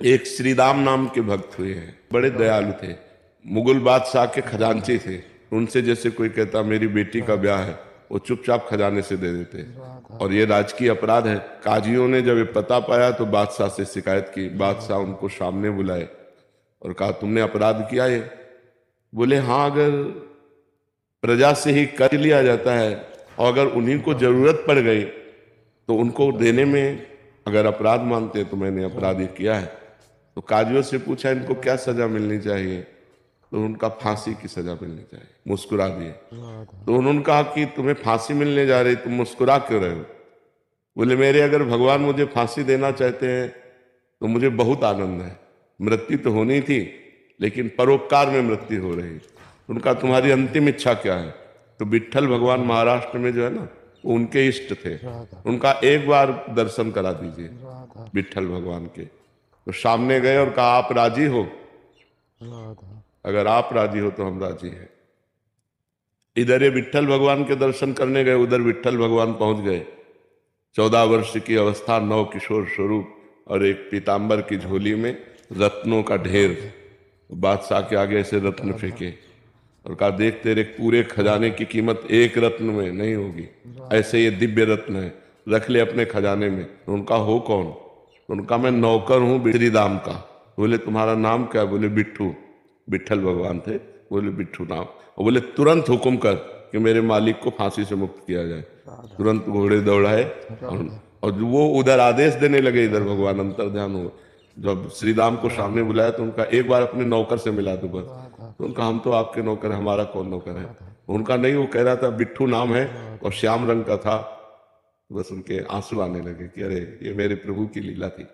एक श्रीदाम नाम के भक्त हुए हैं, बड़े दयालु थे, मुगल बादशाह के खजांची थे। उनसे जैसे कोई कहता मेरी बेटी का ब्याह है, वो चुपचाप खजाने से दे देते। और ये राजकीय अपराध है। काजियों ने जब ये पता पाया तो बादशाह से शिकायत की। बादशाह उनको सामने बुलाए और कहा तुमने अपराध किया है? बोले हाँ, अगर प्रजा से ही कर लिया जाता है और अगर उन्हीं को जरूरत पड़ गई तो उनको देने में अगर अपराध मानते हैं तो मैंने अपराध ही किया है। तो काजियों से पूछा इनको क्या सजा मिलनी चाहिए? तो उनका फांसी की सजा मिलनी चाहिए। मुस्कुरा दिए। तो उन्होंने कहा कि तुम्हें फांसी मिलने जा रही, तुम मुस्कुरा क्यों रहे हो? बोले मेरे अगर भगवान मुझे फांसी देना चाहते हैं तो मुझे बहुत आनंद है। मृत्यु तो होनी थी लेकिन परोपकार में मृत्यु हो रही। उनका तुम्हारी अंतिम इच्छा क्या है? तो विट्ठल भगवान महाराष्ट्र में जो है ना, वो उनके इष्ट थे। उनका एक बार दर्शन करा दीजिए विट्ठल भगवान के। तो सामने गए और कहा आप राजी हो? अगर आप राजी हो तो हम राजी हैं। इधर ये विट्ठल भगवान के दर्शन करने गए, उधर विट्ठल भगवान पहुंच गए। 14 वर्ष की अवस्था, नव किशोर स्वरूप और एक पीतांबर की झोली में रत्नों का ढेर। बादशाह के आगे ऐसे रत्न फेंके और कहा देख तेरे पूरे खजाने की कीमत एक रत्न में नहीं होगी, ऐसे ये दिव्य रत्न है, रख ले अपने खजाने में। उनका हो कौन? उनका मैं नौकर हूं श्रीदाम का। बोले तुम्हारा नाम क्या? बोले बिट्ठू। विट्ठल भगवान थे। बोले बिट्ठू नाम। और बोले तुरंत हुक्म कर कि मेरे मालिक को फांसी से मुक्त किया जाए। तुरंत घोड़े दौड़ाए और वो उधर आदेश देने लगे, इधर भगवान अंतर्ध्यान हो। जब श्री राम को सामने बुलाया तो उनका एक बार अपने नौकर से मिला दो बस। तो उनका हम तो आपके नौकर हैं, हमारा कौन नौकर है? उनका नहीं, वो कह रहा था बिट्ठू नाम है और श्याम रंग का था। बस उनके आंसू आने लगे कि अरे ये मेरे प्रभु की लीला थी।